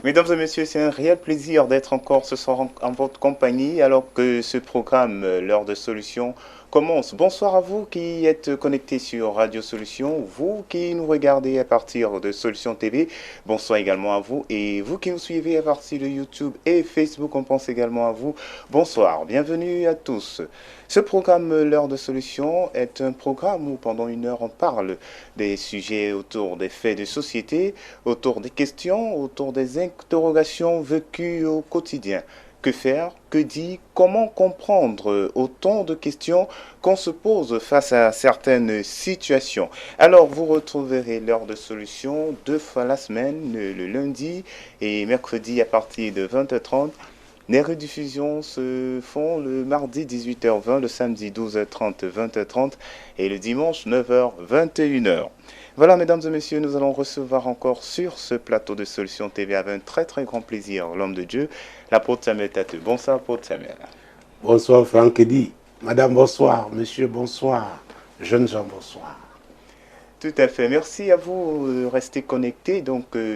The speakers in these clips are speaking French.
Mesdames et messieurs, c'est un réel plaisir d'être encore ce soir en votre compagnie alors que ce programme, l'heure de solution, commence. Bonsoir à vous qui êtes connectés sur Radio Solution, vous qui nous regardez à partir de Solution TV. Bonsoir également à vous et vous qui nous suivez à partir de YouTube et Facebook, on pense également à vous. Bonsoir, bienvenue à tous. Ce programme, l'heure de solution, est un programme où pendant une heure on parle des sujets autour des faits de société, autour des questions, autour des interrogations vécues au quotidien. Que faire? Que dire? Comment comprendre autant de questions qu'on se pose face à certaines situations? Alors, vous retrouverez l'heure de solution 2 fois la semaine, le lundi et mercredi à partir de 20h30. Les rediffusions se font le mardi 18h20, le samedi 12h30, 20h30 et le dimanche 9h, 21h. Voilà, mesdames et messieurs, nous allons recevoir encore sur ce plateau de Solution TV avec un très très grand plaisir l'homme de Dieu, l'apôtre Samuel Tateux. Bonsoir, apôtre Samuel. Bonsoir, Franck Eddy. Madame, bonsoir. Monsieur, bonsoir. Jeunes gens, bonsoir. Tout à fait. Merci à vous de rester connectés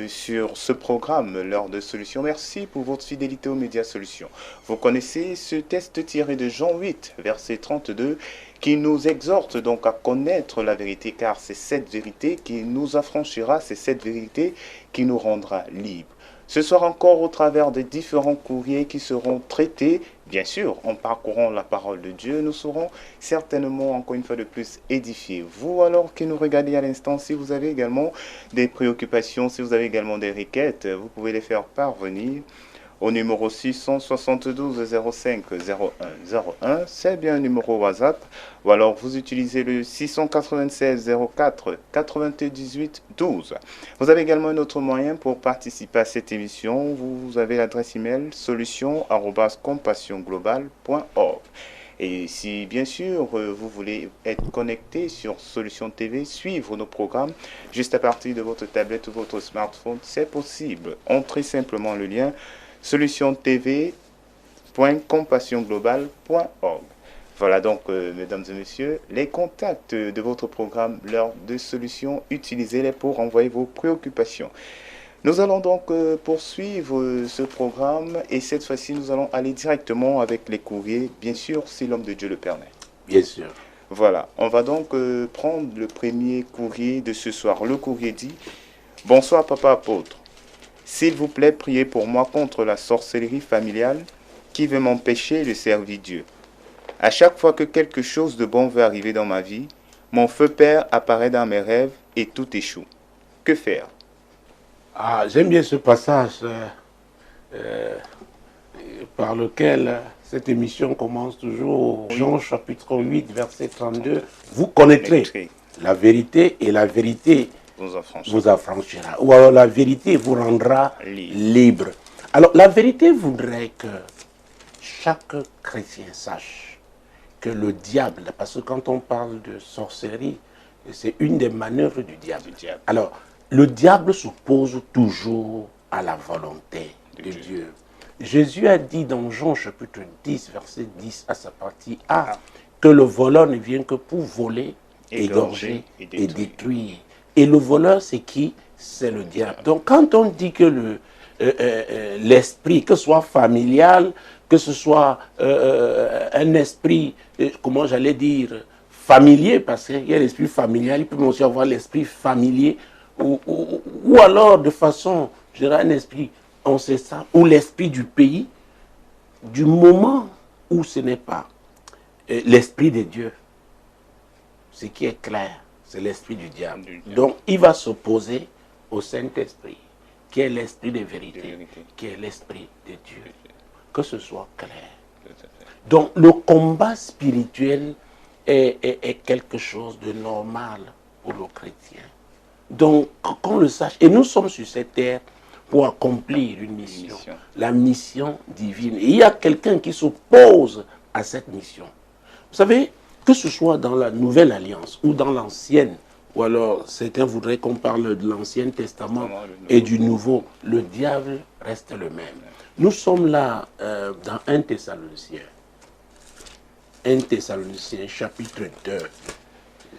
sur ce programme, l'heure de solution. Merci pour votre fidélité aux médias solutions. Vous connaissez ce test tiré de Jean 8, verset 32, qui nous exhorte donc à connaître la vérité, car c'est cette vérité qui nous affranchira, c'est cette vérité qui nous rendra libres. Ce soir encore, au travers des différents courriers qui seront traités, bien sûr, en parcourant la parole de Dieu, nous serons certainement encore une fois de plus édifiés. Vous alors qui nous regardez à l'instant, si vous avez également des préoccupations, si vous avez également des requêtes, vous pouvez les faire parvenir au numéro 672 05 01 01, c'est bien un numéro WhatsApp, ou alors vous utilisez le 696 04 98 12. Vous avez également un autre moyen pour participer à cette émission, vous avez l'adresse email solution@compassionglobal.org. Et si bien sûr vous voulez être connecté sur Solution TV, suivre nos programmes juste à partir de votre tablette ou votre smartphone, c'est possible. Entrez simplement le lien solutiontv.compassionglobal.org. Voilà donc, mesdames et messieurs, les contacts de votre programme, l'heure de solution, utilisez-les pour envoyer vos préoccupations. Nous allons donc poursuivre ce programme et cette fois-ci, nous allons aller directement avec les courriers, bien sûr, si l'homme de Dieu le permet. Bien sûr. Voilà, on va donc prendre le premier courrier de ce soir. Le courrier dit « Bonsoir, papa apôtre. S'il vous plaît, priez pour moi contre la sorcellerie familiale qui veut m'empêcher de servir Dieu. À chaque fois que quelque chose de bon veut arriver dans ma vie, mon feu père apparaît dans mes rêves et tout échoue. Que faire ?» J'aime bien ce passage par lequel cette émission commence toujours. Jean chapitre 8, verset 32. Vous connaîtrez la vérité et la vérité vous affranchira. Ou alors la vérité vous rendra libre. Alors la vérité voudrait que chaque chrétien sache que le diable, parce que quand on parle de sorcellerie, c'est une des manœuvres du diable. Alors le diable s'oppose toujours à la volonté de Dieu. Jésus a dit dans Jean chapitre 10, verset 10 à sa partie A, que le voleur ne vient que pour voler, égorger et détruire. Et le voleur, c'est qui? C'est le diable. Donc, quand on dit que l'esprit, que ce soit familial, que ce soit un esprit, comment j'allais dire, familier, parce qu'il y a l'esprit familial, il peut aussi avoir l'esprit familier, ou alors de façon, je dirais, un esprit ancestral, ou l'esprit du pays, du moment où ce n'est pas l'esprit de Dieu, ce qui est clair, c'est l'esprit du diable. Donc, il va s'opposer au Saint-Esprit, qui est l'esprit de vérité, qui est l'esprit de Dieu. Que ce soit clair. Donc, le combat spirituel est quelque chose de normal pour le chrétien. Donc, qu'on le sache. Et nous sommes sur cette terre pour accomplir une mission, la mission divine. Et il y a quelqu'un qui s'oppose à cette mission. Vous savez, que ce soit dans la Nouvelle Alliance ou dans l'Ancienne, ou alors certains voudraient qu'on parle de l'Ancien Testament et du Nouveau, le diable reste le même. Nous sommes là dans 1 Thessaloniciens. 1 Thessaloniciens chapitre 2.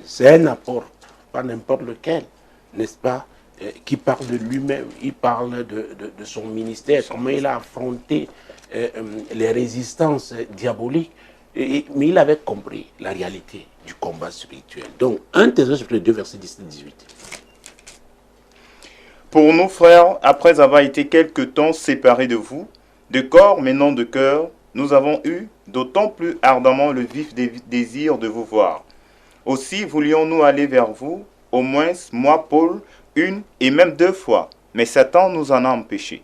C'est un apôtre, pas n'importe lequel, n'est-ce pas? qui parle de lui-même, il parle de son ministère, comment il a affronté les résistances diaboliques. Mais il avait compris la réalité du combat spirituel. Donc, 1 Thessaloniciens chapitre 2, verset 17-18. Pour nous, frères, après avoir été quelque temps séparés de vous, de corps mais non de cœur, nous avons eu d'autant plus ardemment le vif désir de vous voir. Aussi voulions-nous aller vers vous, au moins moi, Paul, 1 et même 2 fois, mais Satan nous en a empêchés.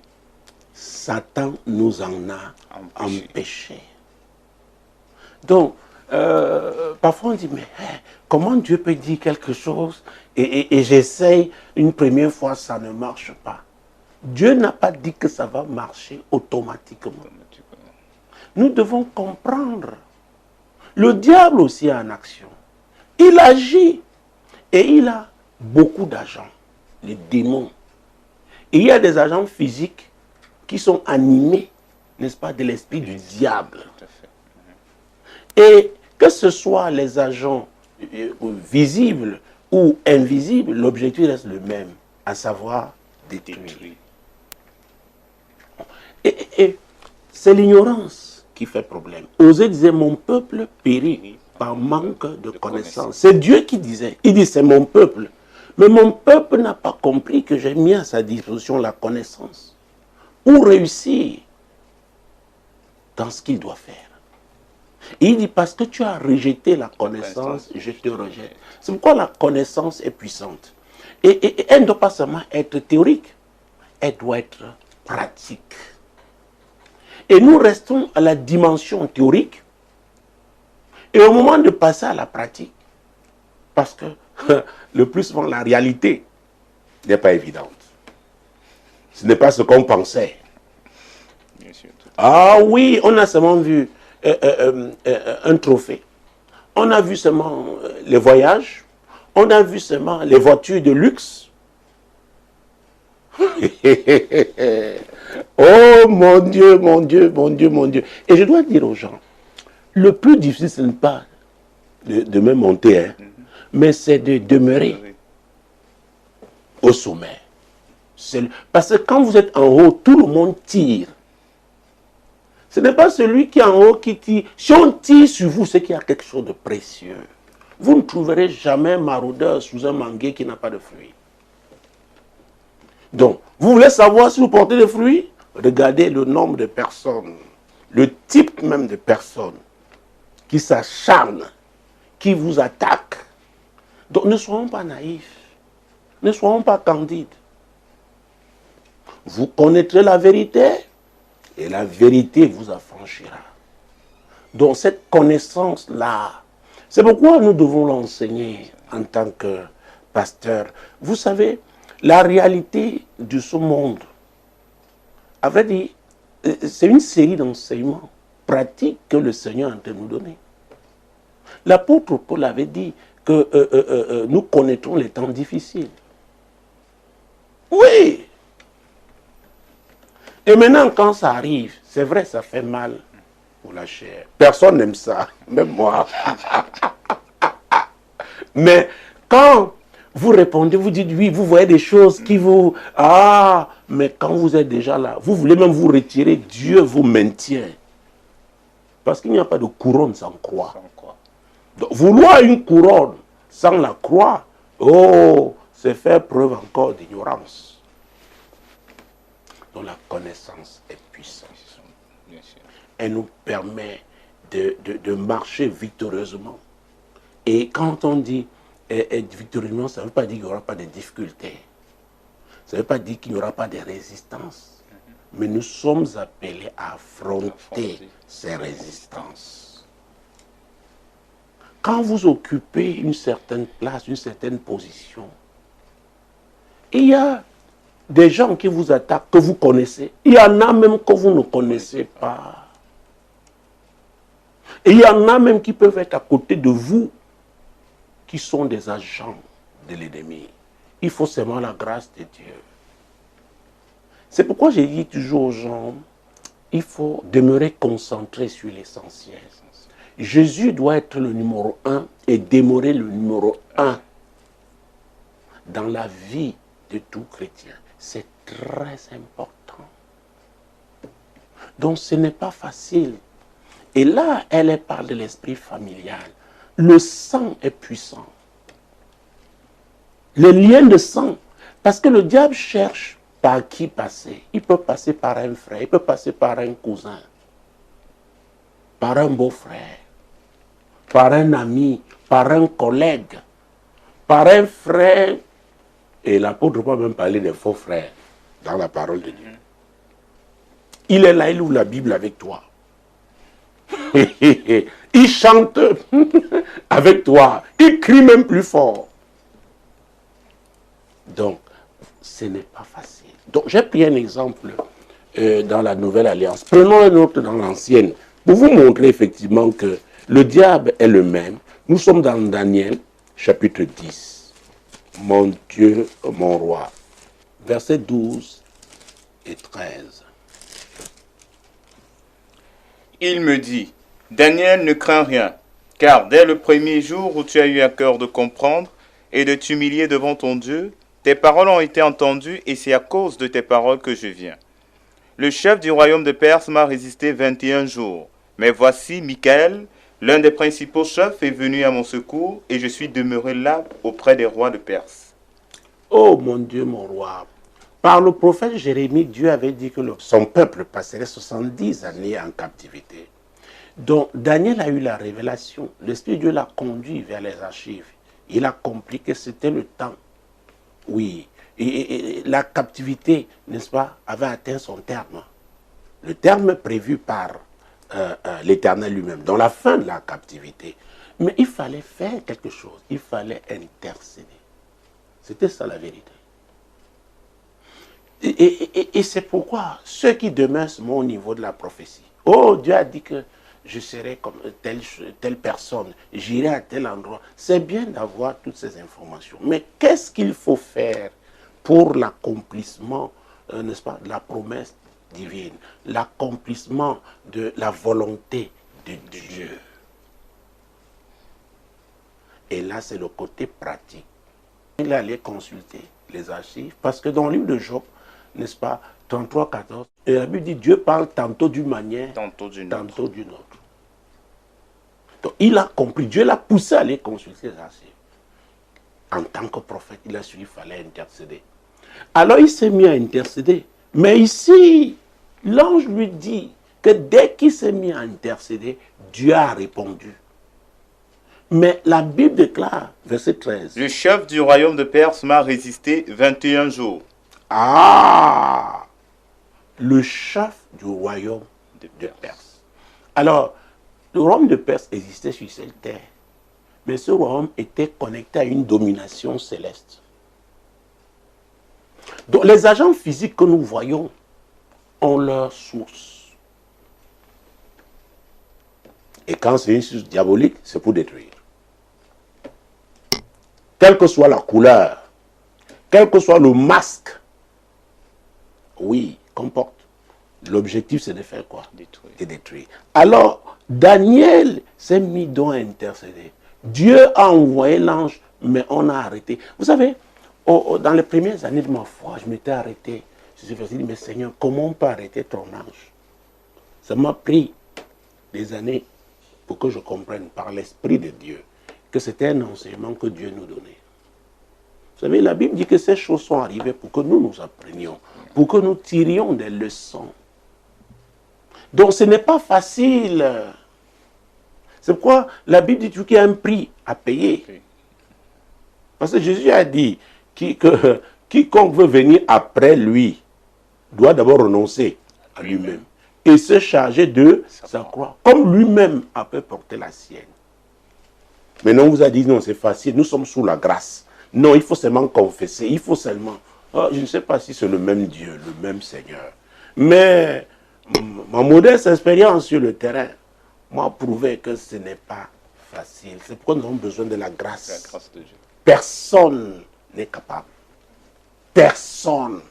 Satan nous en a empêchés. Donc, parfois on dit, mais comment Dieu peut dire quelque chose et j'essaye une première fois, ça ne marche pas. Dieu n'a pas dit que ça va marcher automatiquement. Nous devons comprendre. Le diable aussi est en action. Il agit et il a beaucoup d'agents, les démons. Et il y a des agents physiques qui sont animés, n'est-ce pas, de l'esprit du diable. Et que ce soit les agents visibles ou invisibles, l'objectif reste le même, à savoir détruire. Et c'est l'ignorance qui fait problème. Osée disait, mon peuple périt par manque de connaissance. C'est Dieu qui disait, il dit, c'est mon peuple. Mais mon peuple n'a pas compris que j'ai mis à sa disposition la connaissance pour réussir dans ce qu'il doit faire. Et il dit, parce que tu as rejeté la connaissance, je te rejette. C'est pourquoi la connaissance est puissante. Et elle ne doit pas seulement être théorique, elle doit être pratique. Et nous restons à la dimension théorique, et au moment de passer à la pratique, parce que le plus souvent la réalité n'est pas évidente. Ce n'est pas ce qu'on pensait. Ah oui, on a seulement vu un trophée. On a vu seulement les voyages. On a vu seulement les voitures de luxe. Oh mon Dieu, mon Dieu, mon Dieu, mon Dieu. Et je dois dire aux gens, le plus difficile, ce n'est pas de me monter, hein, mais c'est de demeurer au sommet. Parce que quand vous êtes en haut, tout le monde tire. Ce n'est pas celui qui est en haut qui tire. Si on tire sur vous, c'est qu'il y a quelque chose de précieux. Vous ne trouverez jamais un maraudeur sous un manguier qui n'a pas de fruits. Donc, vous voulez savoir si vous portez des fruits? Regardez le nombre de personnes, le type même de personnes qui s'acharnent, qui vous attaquent. Donc, ne soyons pas naïfs. Ne soyons pas candides. Vous connaîtrez la vérité et la vérité vous affranchira. Donc cette connaissance-là, c'est pourquoi nous devons l'enseigner en tant que pasteur. Vous savez, la réalité de ce monde, à vrai dire, c'est une série d'enseignements pratiques que le Seigneur est en train de nous donner. L'apôtre Paul avait dit que nous connaîtrons les temps difficiles. Oui! Et maintenant, quand ça arrive, c'est vrai, ça fait mal pour la chair. Personne n'aime ça, même moi. Mais quand vous répondez, vous dites oui, vous voyez des choses qui vous... Ah, mais quand vous êtes déjà là, vous voulez même vous retirer, Dieu vous maintient. Parce qu'il n'y a pas de couronne sans croix. Donc, vouloir une couronne sans la croix, oh, c'est faire preuve encore d'ignorance. Donc la connaissance est puissante. Elle nous permet de marcher victorieusement. Et quand on dit victorieusement, ça ne veut pas dire qu'il n'y aura pas de difficultés. Ça ne veut pas dire qu'il n'y aura pas de résistance. Mais nous sommes appelés à affronter ces résistances. Quand vous occupez une certaine place, une certaine position, il y a des gens qui vous attaquent, que vous connaissez. Il y en a même que vous ne connaissez pas. Et il y en a même qui peuvent être à côté de vous, qui sont des agents de l'ennemi. Il faut seulement la grâce de Dieu. C'est pourquoi j'ai dit toujours aux gens, il faut demeurer concentré sur l'essentiel. Jésus doit être le numéro 1 et demeurer le numéro 1 dans la vie de tout chrétien. C'est très important. Donc ce n'est pas facile. Et là, elle parle de l'esprit familial. Le sang est puissant. Le lien de sang. Parce que le diable cherche par qui passer. Il peut passer par un frère, il peut passer par un cousin, par un beau-frère, par un ami, par un collègue, par un frère. Et l'apôtre ne peut même parler des faux frères dans la parole de Dieu. Il est là, il ouvre la Bible avec toi. Il chante avec toi. Il crie même plus fort. Donc, ce n'est pas facile. Donc, j'ai pris un exemple dans la Nouvelle Alliance. Prenons un autre dans l'Ancienne pour vous montrer effectivement que le diable est le même. Nous sommes dans Daniel, chapitre 10. Mon Dieu, mon roi. Versets 12 et 13. Il me dit, Daniel, ne crains rien, car dès le premier jour où tu as eu à cœur de comprendre et de t'humilier devant ton Dieu, tes paroles ont été entendues et c'est à cause de tes paroles que je viens. Le chef du royaume de Perse m'a résisté 21 jours. Mais voici, Michael, l'un des principaux chefs, est venu à mon secours et je suis demeuré là auprès des rois de Perse. Oh mon Dieu, mon roi. Par le prophète Jérémie, Dieu avait dit que son peuple passerait 70 années en captivité. Donc Daniel a eu la révélation. L'Esprit de Dieu l'a conduit vers les archives. Il a compris que c'était le temps. Oui, et la captivité, n'est-ce pas, avait atteint son terme. Le terme prévu par l'Éternel lui-même, dans la fin de la captivité. Mais il fallait faire quelque chose, il fallait intercéder. C'était ça la vérité. Et c'est pourquoi ceux qui demeurent au niveau de la prophétie, oh, Dieu a dit que je serai comme telle personne, j'irai à tel endroit. C'est bien d'avoir toutes ces informations. Mais qu'est-ce qu'il faut faire pour l'accomplissement, n'est-ce pas, de la promesse divine, l'accomplissement de la volonté de Dieu? Et là, c'est le côté pratique. Il allait consulter les archives, parce que dans le livre de Job, n'est-ce pas, 33, 14, et la Bible dit Dieu parle tantôt d'une manière, tantôt d'une autre. Donc il a compris, Dieu l'a poussé à aller consulter les archives. En tant que prophète, il a su qu'il fallait intercéder. Alors il s'est mis à intercéder. Mais ici, l'ange lui dit que dès qu'il s'est mis à intercéder, Dieu a répondu. Mais la Bible déclare, verset 13. Le chef du royaume de Perse m'a résisté 21 jours. Ah! Le chef du royaume de Perse. Alors, le royaume de Perse existait sur cette terre. Mais ce royaume était connecté à une domination céleste. Donc, les agents physiques que nous voyons ont leur source. Et quand c'est une source diabolique, c'est pour détruire. Quelle que soit la couleur, quel que soit le masque, oui, comporte. L'objectif, c'est de faire quoi? Détruire. De détruire. Alors, Daniel s'est mis donc à intercéder. Dieu a envoyé l'ange, mais on a arrêté. Vous savez, dans les premières années de ma foi, je m'étais arrêté. Je me suis dit, mais Seigneur, comment on peut arrêter ton ange? Ça m'a pris des années pour que je comprenne par l'Esprit de Dieu que c'était un enseignement que Dieu nous donnait. Vous savez, la Bible dit que ces choses sont arrivées pour que nous nous apprenions, pour que nous tirions des leçons. Donc ce n'est pas facile. C'est pourquoi la Bible dit qu'il y a un prix à payer. Parce que Jésus a dit que quiconque veut venir après lui doit d'abord renoncer à lui-même et se charger de sa croix, comme lui-même a pu porter la sienne. Maintenant, on vous a dit non, c'est facile, nous sommes sous la grâce. Non, il faut seulement confesser, il faut seulement... Oh, je ne sais pas si c'est le même Dieu, le même Seigneur. Mais ma modeste expérience sur le terrain m'a prouvé que ce n'est pas facile. C'est pourquoi nous avons besoin de la grâce. La grâce de Dieu. Personne n'est capable. Personne.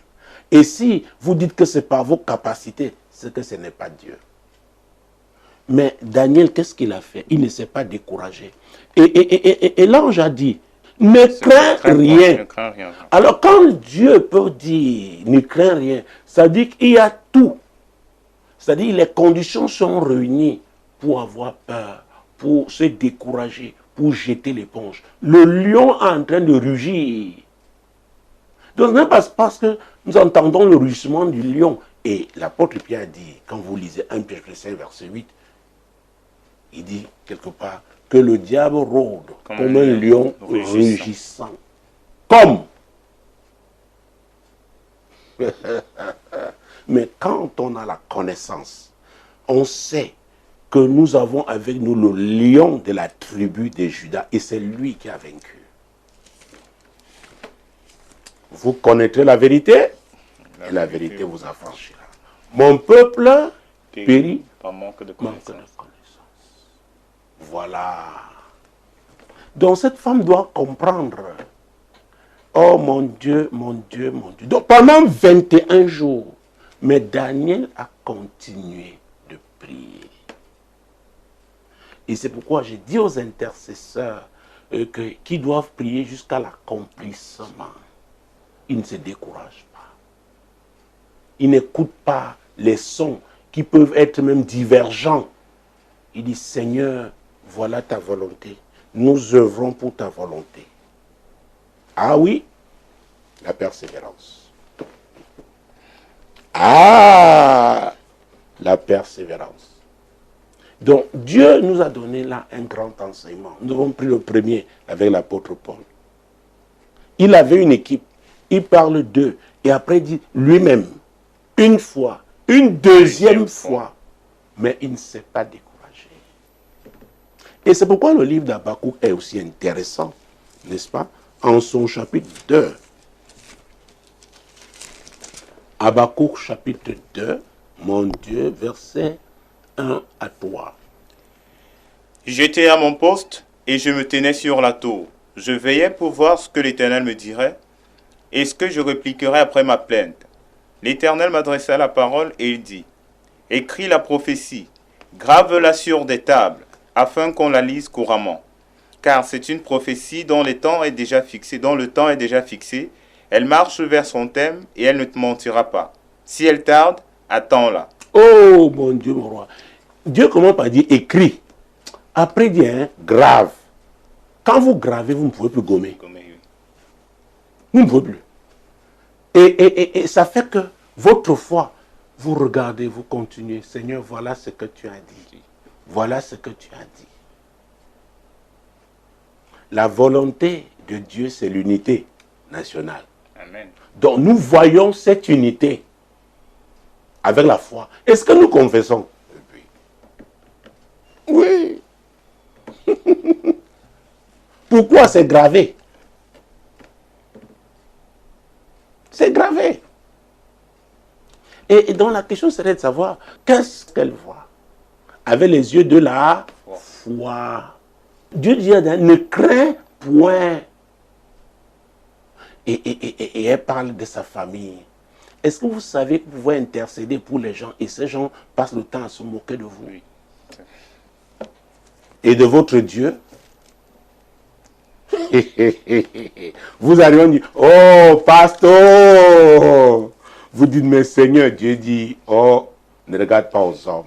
Et si vous dites que c'est par vos capacités, c'est que ce n'est pas Dieu. Mais Daniel, qu'est-ce qu'il a fait? Il ne s'est pas découragé. Et l'ange a dit, ne crains rien. Alors quand Dieu peut dire ne crains rien, ça dit qu'il y a tout. C'est-à-dire les conditions sont réunies pour avoir peur, pour se décourager, pour jeter l'éponge. Le lion est en train de rugir. Donc, ce n'est pas parce que nous entendons le rugissement du lion. Et l'apôtre Pierre dit, quand vous lisez 1 Pierre 5, verset 8, il dit quelque part que le diable rôde comme un lion rugissant. Comme. Mais quand on a la connaissance, on sait que nous avons avec nous le lion de la tribu de Juda et c'est lui qui a vaincu. Vous connaîtrez la vérité et la vérité vous affranchira. Mon peuple périt par manque de connaissance. Voilà. Donc cette femme doit comprendre. Oh mon Dieu, mon Dieu, mon Dieu. Donc pendant 21 jours, mais Daniel a continué de prier. Et c'est pourquoi j'ai dit aux intercesseurs qu'ils doivent prier jusqu'à l'accomplissement. Ils ne se découragent pas. Ils n'écoutent pas les sons qui peuvent être même divergents. Il dit, Seigneur, voilà ta volonté. Nous œuvrons pour ta volonté. Ah oui, la persévérance. Ah, la persévérance. Donc, Dieu nous a donné là un grand enseignement. Nous avons pris le premier avec l'apôtre Paul. Il avait une équipe. Il parle d'eux. Et après, il dit lui-même, une fois, une deuxième fois. Mais il ne s'est pas découragé. Et c'est pourquoi le livre d'Habakkuk est aussi intéressant, n'est-ce pas? En son chapitre 2. Habakkuk chapitre 2, mon Dieu, verset 1 à 3. J'étais à mon poste et je me tenais sur la tour. Je veillais pour voir ce que l'Éternel me dirait et ce que je répliquerais après ma plainte. L'Éternel m'adressa la parole et il dit, « Écris la prophétie, grave-la sur des tables, afin qu'on la lise couramment. Car c'est une prophétie dont le temps est déjà fixé, elle marche vers son thème et elle ne te mentira pas. Si elle tarde, attends-la. » Oh mon Dieu, mon roi. Dieu commence par dire écrit. Après, il dit grave. Quand vous gravez, vous ne pouvez plus gommer. Vous ne pouvez plus. Et ça fait que votre foi, vous regardez, vous continuez. Seigneur, voilà ce que tu as dit. Voilà ce que tu as dit. La volonté de Dieu, c'est l'unité nationale. Amen. Donc nous voyons cette unité avec la foi. Est-ce que nous confessons? Oui. Pourquoi c'est gravé? C'est gravé. Et donc la question serait de savoir qu'est-ce qu'elle voit avec les yeux de la foi. Dieu dit ne crains point. Et elle parle de sa famille. Est-ce que vous savez que vous pouvez intercéder pour les gens et ces gens passent le temps à se moquer de vous? Oui. Et de votre Dieu? Vous allez dire, oh, pasteur! Vous dites, mais Seigneur, Dieu dit, oh, ne regarde pas aux hommes.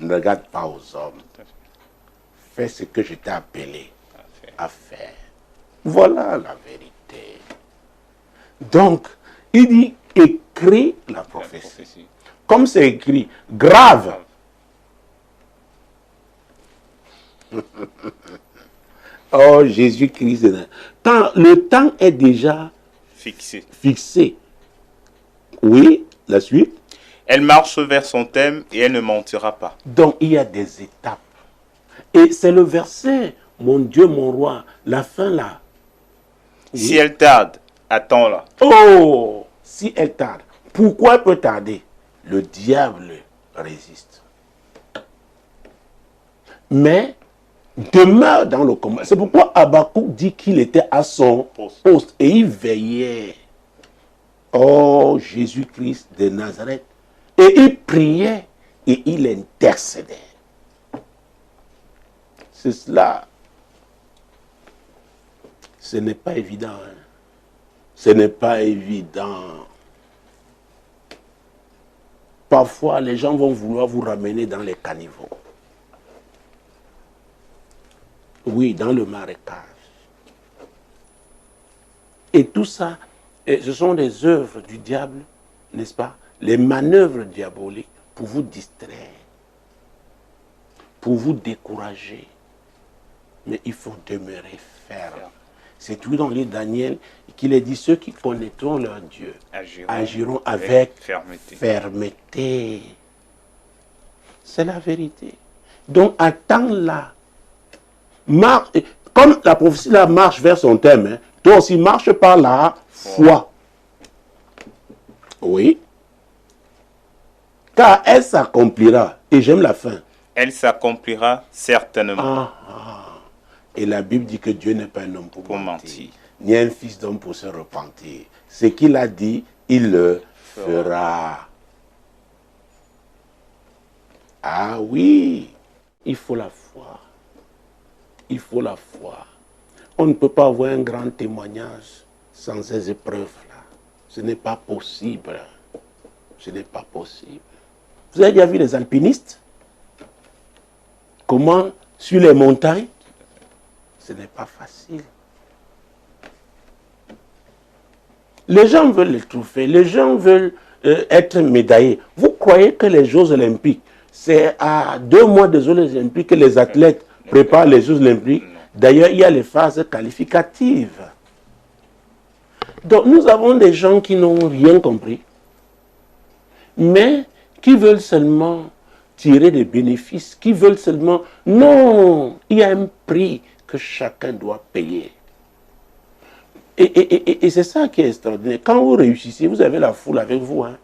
Ne regarde pas aux hommes. Fais ce que je t'ai appelé à faire. Voilà la vérité. Donc, il dit, écris la prophétie. Comme c'est écrit, grave. Oh, Jésus-Christ. Le temps est déjà fixé. Oui, la suite. Elle marche vers son thème et elle ne mentira pas. Donc, il y a des étapes. Et c'est le verset, mon Dieu, mon roi, la fin là. Oui. Si elle tarde, attends-la. Oh, si elle tarde. Pourquoi elle peut tarder? Le diable résiste. Mais demeure dans le combat. C'est pourquoi Habakkuk dit qu'il était à son poste et il veillait. Oh, Jésus-Christ de Nazareth. Et il priait et il intercédait. C'est cela. ce n'est pas évident. Hein. Ce n'est pas évident. Parfois, les gens vont vouloir vous ramener dans les caniveaux. Oui, dans le marécage. Et tout ça, ce sont des œuvres du diable, n'est-ce pas? Les manœuvres diaboliques pour vous distraire, pour vous décourager. Mais il faut demeurer ferme. C'est tout dans le Daniel qu'il est dit, ceux qui connaîtront leur Dieu agiront avec fermeté. C'est la vérité. Donc attends-la. Marche, comme la prophétie là marche vers son thème, hein, toi aussi marche par la foi. Oui. Car elle s'accomplira. Et j'aime la fin. Elle s'accomplira certainement. Et la Bible dit que Dieu n'est pas un homme pour mentir, ni un fils d'homme pour se repentir. Ce qu'il a dit, il le fera. Ah oui, il faut la foi. Il faut la foi. On ne peut pas avoir un grand témoignage sans ces épreuves-là. Ce n'est pas possible. Ce n'est pas possible. Vous avez déjà vu les alpinistes? Comment, sur les montagnes? Ce n'est pas facile. Les gens veulent les trophées, les gens veulent être médaillés. Vous croyez que les Jeux Olympiques, c'est à 2 mois des Jeux Olympiques que les athlètes préparent les Jeux Olympiques? D'ailleurs, il y a les phases qualificatives. Donc, nous avons des gens qui n'ont rien compris, mais qui veulent seulement tirer des bénéfices, qui veulent seulement... Non, il y a un prix que chacun doit payer. Et c'est ça qui est extraordinaire. Quand vous réussissez, vous avez la foule avec vous. Hein.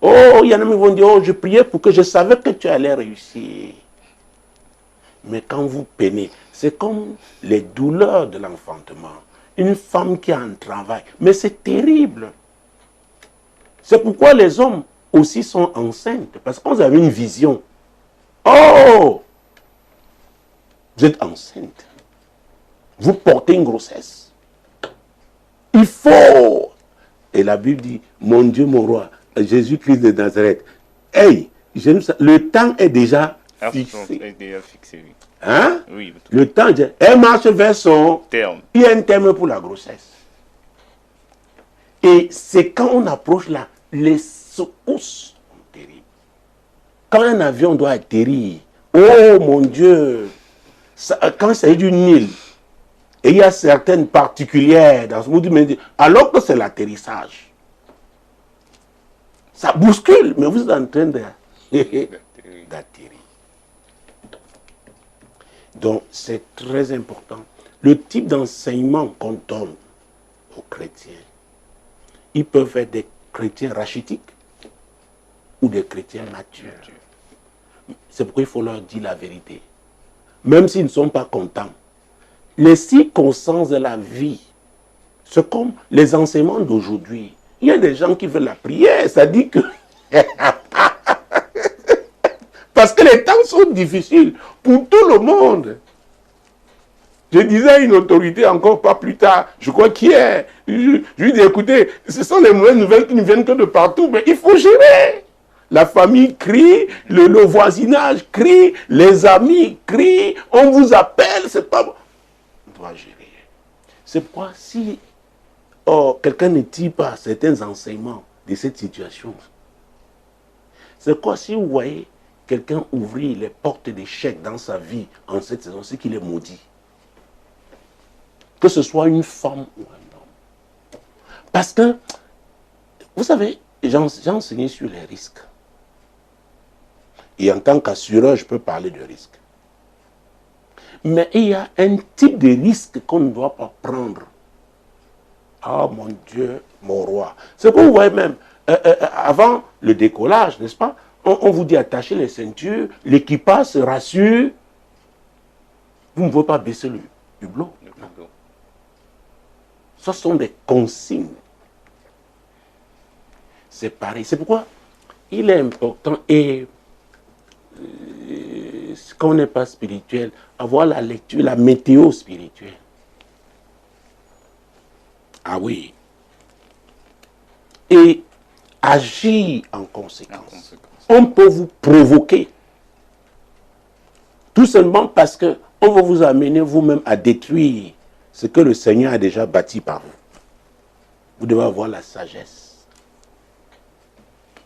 Oh, il y en a qui vont dire, oh, je priais pour que je savais que tu allais réussir. Mais quand vous peinez, c'est comme les douleurs de l'enfantement. Une femme qui a un travail. Mais c'est terrible. C'est pourquoi les hommes aussi sont enceintes. Parce qu'on avait une vision. Oh! Vous êtes enceinte. Vous portez une grossesse. Il faut. Et la Bible dit, mon Dieu, mon roi, Jésus-Christ de Nazareth. Hey, le temps est déjà fixé. Oui. Hein? Oui. Le temps, elle marche vers son terme. Il y a un terme pour la grossesse. Et c'est quand on approche là, les secousses sont terribles. Quand un avion doit atterrir, oh mon Dieu, quand il s'agit d'une île, et il y a certaines particulières dans ce mouvement, alors que c'est l'atterrissage, ça bouscule, mais vous êtes en train d'atterrir. Donc c'est très important. Le type d'enseignement qu'on donne aux chrétiens, ils peuvent être des chrétiens rachitiques ou des chrétiens matures. C'est pourquoi il faut leur dire la vérité. Même s'ils ne sont pas contents. Les circonstances de la vie, c'est comme les enseignements d'aujourd'hui. Il y a des gens qui veulent la prière, ça dit que... Parce que les temps sont difficiles pour tout le monde. Je disais à une autorité encore pas plus tard, je crois qu'hier, je lui dis, écoutez, ce sont les mauvaises nouvelles qui ne viennent que de partout, mais il faut gérer. La famille crie, le voisinage crie, les amis crient, on vous appelle, c'est pas bon. On doit gérer. C'est pourquoi si quelqu'un ne tire pas certains enseignements de cette situation, c'est quoi si vous voyez quelqu'un ouvrir les portes d'échec dans sa vie en cette saison, c'est qu'il est maudit. Que ce soit une femme ou un homme. Parce que, vous savez, j'ai enseigné sur les risques. Et en tant qu'assureur, je peux parler de risques. Mais il y a un type de risque qu'on ne doit pas prendre. Ah mon Dieu, mon roi. C'est pour vous voyez même, avant le décollage, n'est-ce pas? On vous dit attachez les ceintures, l'équipage se rassure. Vous ne pouvez pas baisser le hublot. Ce sont des consignes. C'est pareil. C'est pourquoi il est important. Et quand on n'est pas spirituel, avoir la lecture, la météo spirituelle. Ah oui. Et agir en conséquence. On peut vous provoquer. Tout simplement parce qu'on va vous amener vous-même à détruire ce que le Seigneur a déjà bâti par vous. Vous devez avoir la sagesse.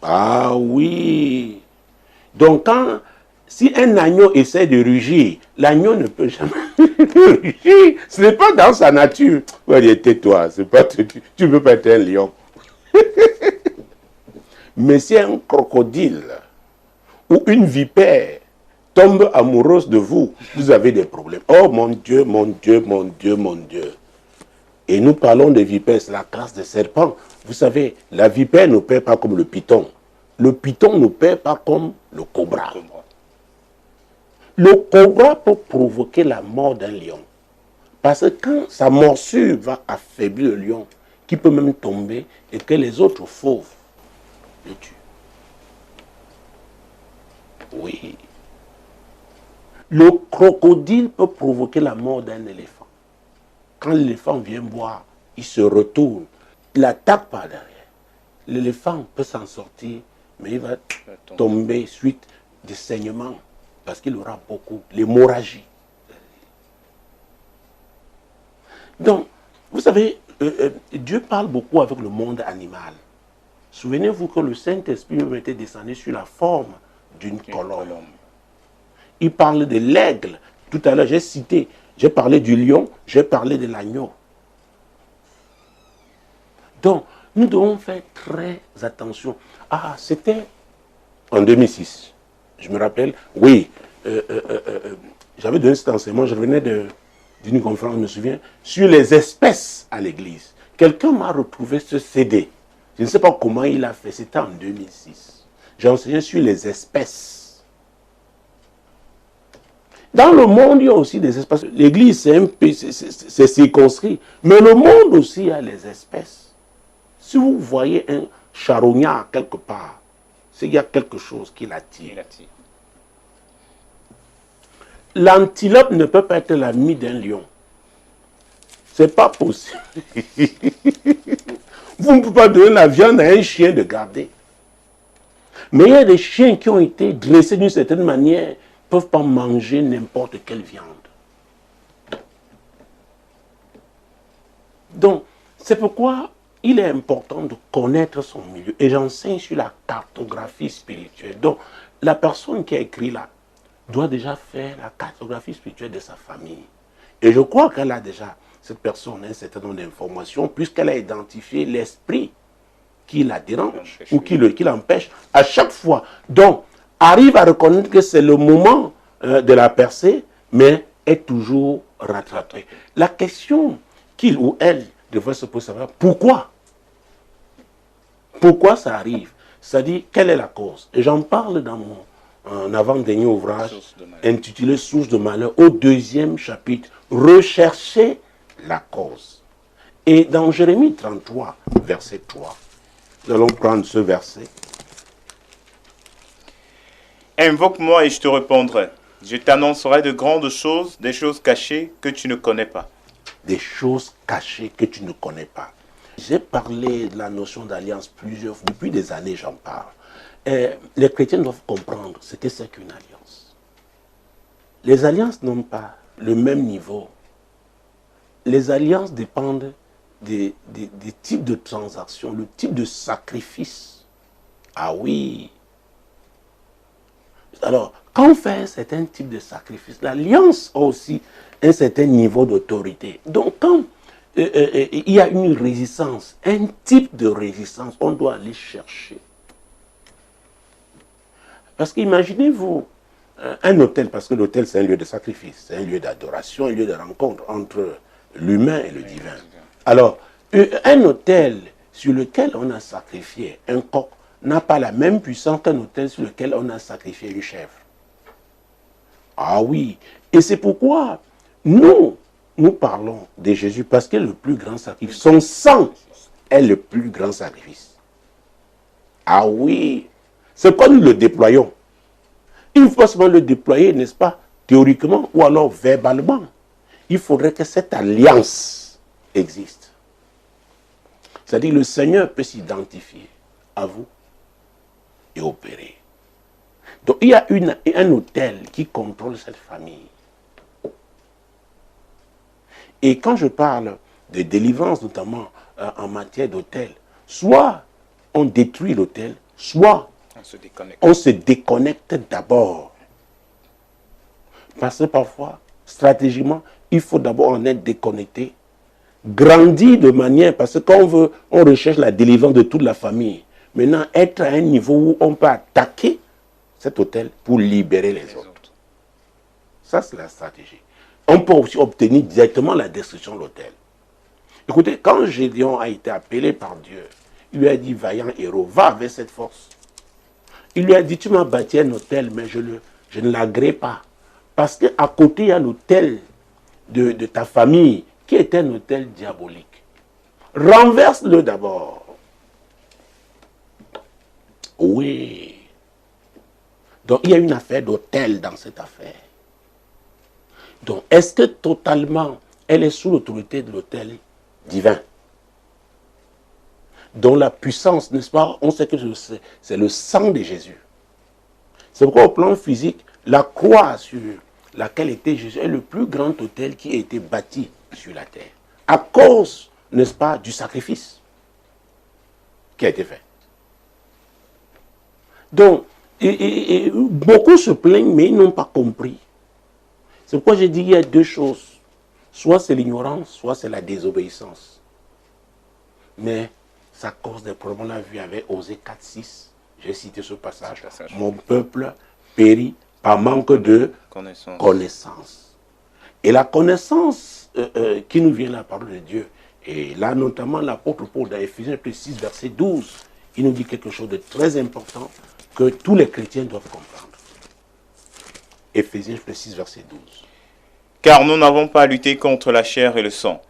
Ah oui. Donc si un agneau essaie de rugir, l'agneau ne peut jamais rugir. Ce n'est pas dans sa nature. On va dire, tais-toi, tu ne peux pas être un lion. Mais si un crocodile ou une vipère tombe amoureuse de vous, vous avez des problèmes. Oh mon Dieu, mon Dieu, mon Dieu, mon Dieu. Et nous parlons de vipères, c'est la classe des serpents. Vous savez, la vipère ne perd pas comme le python. Le python ne perd pas comme le cobra. Le cobra peut provoquer la mort d'un lion. Parce que quand sa morsure va affaiblir le lion, qui peut même tomber et que les autres fauves le tuent. Oui. Le crocodile peut provoquer la mort d'un éléphant. Quand l'éléphant vient boire, il se retourne, il attaque par derrière. L'éléphant peut s'en sortir, mais il va tomber suite des saignements, parce qu'il aura beaucoup, l'hémorragie. Donc, vous savez, Dieu parle beaucoup avec le monde animal. Souvenez-vous que le Saint-Esprit était descendu sur la forme d'une colombe. Il parle de l'aigle. Tout à l'heure, j'ai parlé du lion, j'ai parlé de l'agneau. Donc, nous devons faire très attention. Ah, c'était en 2006. Je me rappelle, oui, j'avais donné cet enseignement, je revenais d'une conférence, je me souviens, sur les espèces à l'église. Quelqu'un m'a retrouvé ce CD. Je ne sais pas comment il a fait, c'était en 2006. J'ai enseigné sur les espèces. Dans le monde, il y a aussi des espèces. L'église, c'est circonscrit. Mais le monde aussi a les espèces. Si vous voyez un charognard quelque part, c'est qu'il y a quelque chose qui l'attire. L'antilope ne peut pas être l'ami d'un lion. C'est pas possible. Vous ne pouvez pas donner la viande à un chien de garder. Mais il y a des chiens qui ont été dressés d'une certaine manière, ne peuvent pas manger n'importe quelle viande. Donc, c'est pourquoi il est important de connaître son milieu. Et j'enseigne sur la cartographie spirituelle. Donc, la personne qui a écrit là doit déjà faire la cartographie spirituelle de sa famille. Et je crois qu'elle a déjà, cette personne, un certain nombre d'informations, puisqu'elle a identifié l'esprit qui la dérange ou qui l'empêche à chaque fois. Donc, arrive à reconnaître que c'est le moment de la percée, mais est toujours rattrapé. La question qu'il ou elle devrait se poser, savoir pourquoi. Pourquoi ça arrive? C'est-à-dire, quelle est la cause? Et j'en parle dans mon avant-dernier ouvrage intitulé Source de malheur, au 2e chapitre, Rechercher la cause. Et dans Jérémie 33, verset 3, nous allons prendre ce verset. Invoque-moi et je te répondrai. Je t'annoncerai de grandes choses, des choses cachées que tu ne connais pas. Des choses cachées que tu ne connais pas. J'ai parlé de la notion d'alliance plusieurs fois. Depuis des années, j'en parle. Les chrétiens doivent comprendre ce que c'est qu'une alliance. Les alliances n'ont pas le même niveau. Les alliances dépendent des types de transactions, le type de sacrifice. Ah oui. Alors, quand on fait un certain type de sacrifice, l'alliance a aussi un certain niveau d'autorité. Donc, quand il y a une résistance, un type de résistance, on doit aller chercher. Parce qu'imaginez-vous, un autel, parce que l'autel c'est un lieu de sacrifice, c'est un lieu d'adoration, un lieu de rencontre entre l'humain et le divin. Alors, un autel sur lequel on a sacrifié un coq n'a pas la même puissance qu'un autel sur lequel on a sacrifié une chèvre. Ah oui, et c'est pourquoi nous parlons de Jésus parce qu'il est le plus grand sacrifice. Son sang est le plus grand sacrifice. Ah oui, c'est pourquoi nous le déployons. Il faut seulement le déployer, n'est-ce pas, théoriquement ou alors verbalement. Il faudrait que cette alliance existe. C'est-à-dire que le Seigneur peut s'identifier à vous et opérer. Donc il y a un autel qui contrôle cette famille. Et quand je parle de délivrance, notamment en matière d'autel, soit on détruit l'autel, soit on se déconnecte d'abord. Parce que parfois, stratégiquement, il faut d'abord en être déconnecté, grandir de manière, parce que quand on recherche la délivrance de toute la famille, maintenant être à un niveau où on peut attaquer cet autel pour libérer les autres. Ça, c'est la stratégie. On peut aussi obtenir directement la destruction de l'autel. Écoutez, quand Gédéon a été appelé par Dieu, il lui a dit, vaillant héros, va avec cette force. Il lui a dit, tu m'as bâti un autel, mais je ne l'agrée pas. Parce qu'à côté, il y a l'autel de ta famille, qui est un autel diabolique. Renverse-le d'abord. Oui. Donc, il y a une affaire d'autel dans cette affaire. Donc, est-ce que totalement, elle est sous l'autorité de l'autel divin? Dont la puissance, n'est-ce pas, on sait que c'est le sang de Jésus. C'est pourquoi au plan physique, la croix sur laquelle était Jésus est le plus grand autel qui a été bâti sur la terre. À cause, n'est-ce pas, du sacrifice qui a été fait. Donc, et beaucoup se plaignent, mais ils n'ont pas compris. C'est pourquoi j'ai dit qu'il y a deux choses. Soit c'est l'ignorance, soit c'est la désobéissance. Mais ça cause des problèmes. On l'a vu avec Osée 4.6. J'ai cité ce passage. Mon peuple périt par manque de connaissance. Et la connaissance qui nous vient de la parole de Dieu, et là notamment l'apôtre Paul dans Éphésiens 6, verset 12, il nous dit quelque chose de très important que tous les chrétiens doivent comprendre. Éphésiens 6, verset 12. Car nous n'avons pas à lutter contre la chair et le sang,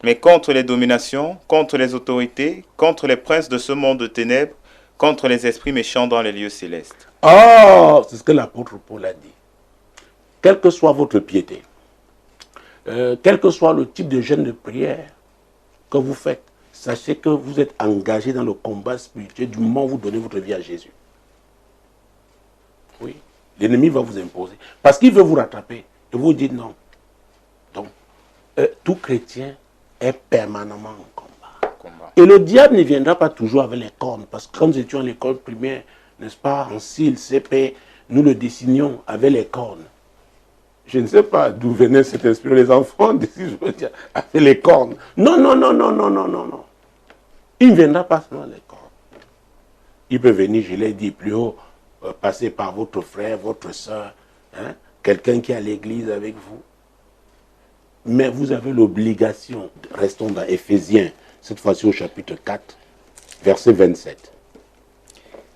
mais contre les dominations, contre les autorités, contre les princes de ce monde de ténèbres, contre les esprits méchants dans les lieux célestes. Oh, c'est ce que l'apôtre Paul a dit. Quelle que soit votre piété, quel que soit le type de jeûne de prière que vous faites, sachez que vous êtes engagé dans le combat spirituel du moment où vous donnez votre vie à Jésus. Oui, l'ennemi va vous imposer. Parce qu'il veut vous rattraper. Et vous dites non. Donc, tout chrétien est permanemment en combat. Et le diable ne viendra pas toujours avec les cornes. Parce que quand nous étions à l'école primaire, n'est-ce pas, en CIL, CP, nous le dessinions avec les cornes. Je ne sais pas d'où venait cet esprit. Les enfants dessinent, je veux dire, avec les cornes. Non, non, non, non, non, non, non, non. Il ne viendra pas seulement les cornes. Il peut venir, je l'ai dit plus haut, passer par votre frère, votre soeur, hein, quelqu'un qui est à l'église avec vous. Mais vous avez l'obligation, restons dans Éphésiens, cette fois-ci au chapitre 4, verset 27.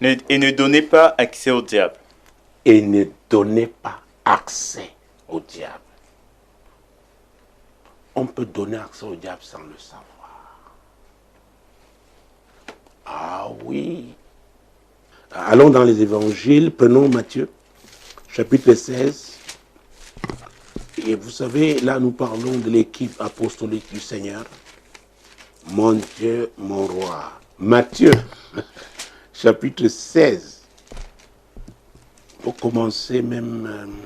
Et ne donnez pas accès au diable. Et ne donnez pas accès au diable. On peut donner accès au diable sans le savoir. Ah oui. Allons dans les évangiles, prenons Matthieu, chapitre 16. Et vous savez, là nous parlons de l'équipe apostolique du Seigneur. Mon Dieu, mon roi. Matthieu, chapitre 16. Pour commencer même...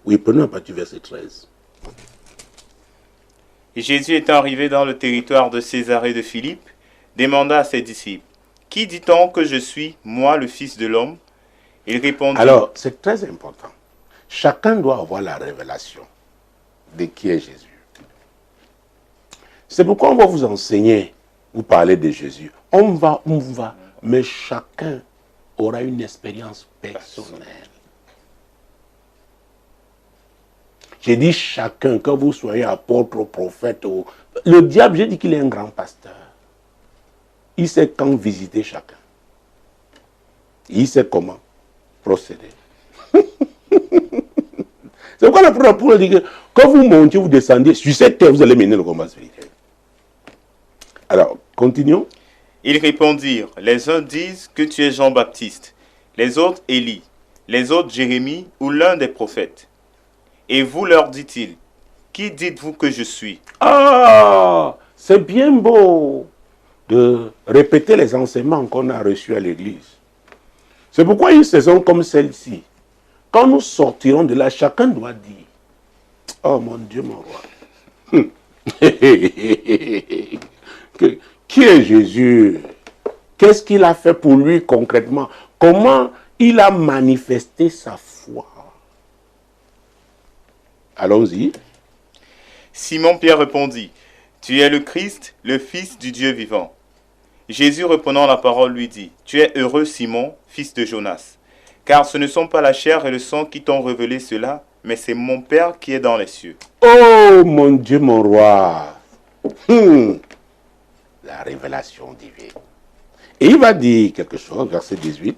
oui, prenons à partir du verset 13. Et Jésus étant arrivé dans le territoire de Césarée de Philippe, demanda à ses disciples, « Qui dit-on que je suis, moi, le Fils de l'homme » Il répondit... Alors, c'est très important. Chacun doit avoir la révélation de qui est Jésus. C'est pourquoi on va vous enseigner, vous parler de Jésus. On va, mais chacun aura une expérience personnelle. J'ai dit chacun, que vous soyez apôtre, prophète, ou... le diable, j'ai dit qu'il est un grand pasteur. Il sait quand visiter chacun. Il sait comment procéder. C'est pourquoi la première Paul dit que quand vous montez, vous descendez, sur cette terre, vous allez mener le combat spirituel. Alors, continuons. Ils répondirent, les uns disent que tu es Jean-Baptiste, les autres Élie, les autres Jérémie ou l'un des prophètes. Et vous leur dit-il, qui dites-vous que je suis? Ah, c'est bien beau de répéter les enseignements qu'on a reçus à l'église. C'est pourquoi une saison comme celle-ci, quand nous sortirons de là, chacun doit dire, oh mon Dieu, mon roi. Qui est Jésus? Qu'est-ce qu'il a fait pour lui concrètement? Comment il a manifesté sa foi? Allons-y. Simon-Pierre répondit, tu es le Christ, le Fils du Dieu vivant. Jésus reprenant la parole lui dit, tu es heureux Simon, fils de Jonas, car ce ne sont pas la chair et le sang qui t'ont révélé cela, mais c'est mon Père qui est dans les cieux. Oh mon Dieu, mon roi. La révélation divine. Et il va dire quelque chose, verset 18.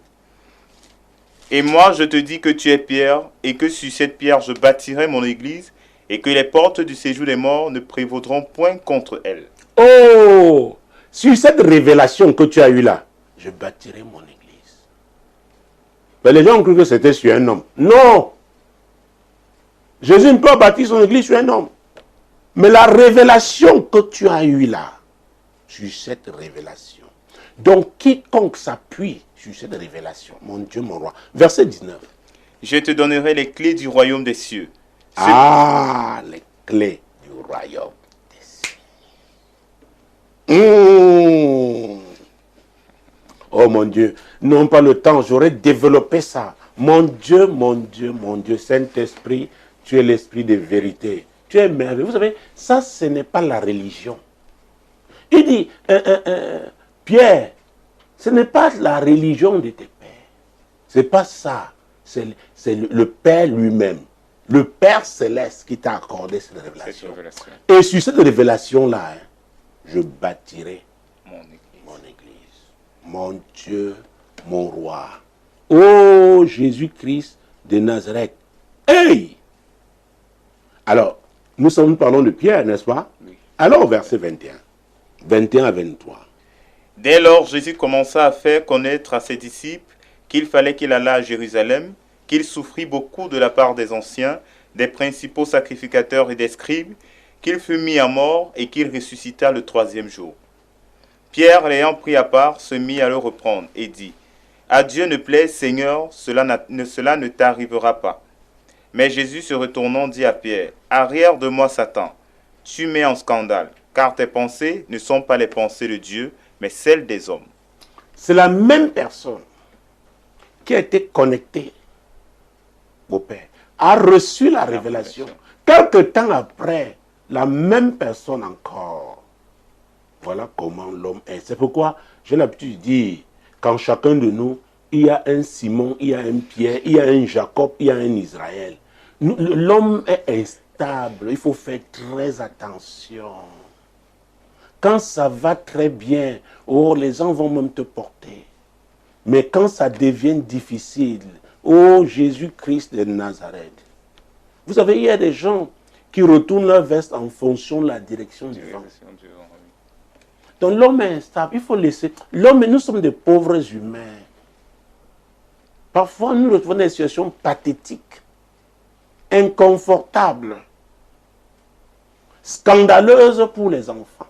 Et moi je te dis que tu es Pierre, et que sur cette pierre je bâtirai mon église, et que les portes du séjour des morts ne prévaudront point contre elle. Oh, sur cette révélation que tu as eue là, je bâtirai mon église. Mais les gens ont cru que c'était sur un homme. Non. Jésus ne peut pas bâtir son église sur un homme. Mais la révélation que tu as eue là, sur cette révélation. Donc, quiconque s'appuie sur cette révélation, mon Dieu, mon roi. Verset 19. Je te donnerai les clés du royaume des cieux. Les clés du royaume des cieux. Oh mon Dieu, non pas le temps, j'aurais développé ça. Mon Dieu, mon Dieu, mon Dieu, Saint-Esprit, tu es l'esprit de vérité. Tu es merveilleux. Vous savez, ça, ce n'est pas la religion. Il dit, Pierre, ce n'est pas la religion de tes pères. Ce n'est pas ça. C'est le Père lui-même. Le Père céleste qui t'a accordé cette révélation. Et sur cette révélation-là, je bâtirai mon église. Mon Dieu, mon roi. Oh Jésus-Christ de Nazareth. Hey! Alors, nous parlons de Pierre, n'est-ce pas? Oui. Alors, verset 21. 21 à 23. Dès lors, Jésus commença à faire connaître à ses disciples qu'il fallait qu'il allât à Jérusalem, qu'il souffrit beaucoup de la part des anciens, des principaux sacrificateurs et des scribes, qu'il fut mis à mort et qu'il ressuscita le troisième jour. Pierre, l'ayant pris à part, se mit à le reprendre et dit, « À Dieu ne plaise, Seigneur, cela ne t'arrivera pas. » Mais Jésus se retournant dit à Pierre, « Arrière de moi, Satan, tu mets en scandale, car tes pensées ne sont pas les pensées de Dieu, mais celles des hommes. » C'est la même personne qui a été connectée au Père, a reçu la révélation. Quelque temps après, la même personne encore. Voilà comment l'homme est. C'est pourquoi j'ai l'habitude de dire, quand chacun de nous, il y a un Simon, il y a un Pierre, il y a un Jacob, il y a un Israël. L'homme est instable, il faut faire très attention. Quand ça va très bien, oh, les gens vont même te porter. Mais quand ça devient difficile, oh Jésus-Christ de Nazareth. Vous savez, il y a des gens qui retournent leur veste en fonction de la direction du vent. Donc l'homme est instable, il faut laisser. L'homme, nous sommes des pauvres humains. Parfois, nous retrouvons des situations pathétiques, inconfortables, scandaleuses pour les enfants.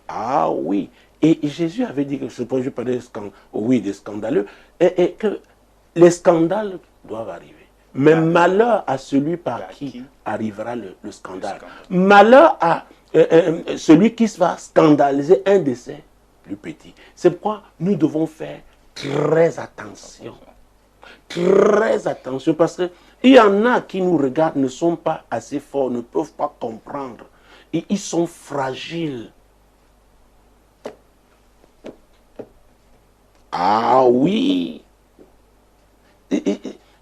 Ah oui, et Jésus avait dit que je parlais des scandaleux, et que les scandales doivent arriver. Mais malheur à celui par qui arrivera le scandale. Malheur à celui qui va scandaliser un de ses plus petits. C'est pourquoi nous devons faire très attention. Très attention, parce qu'il y en a qui nous regardent, ne sont pas assez forts, ne peuvent pas comprendre. Et ils sont fragiles. Ah oui.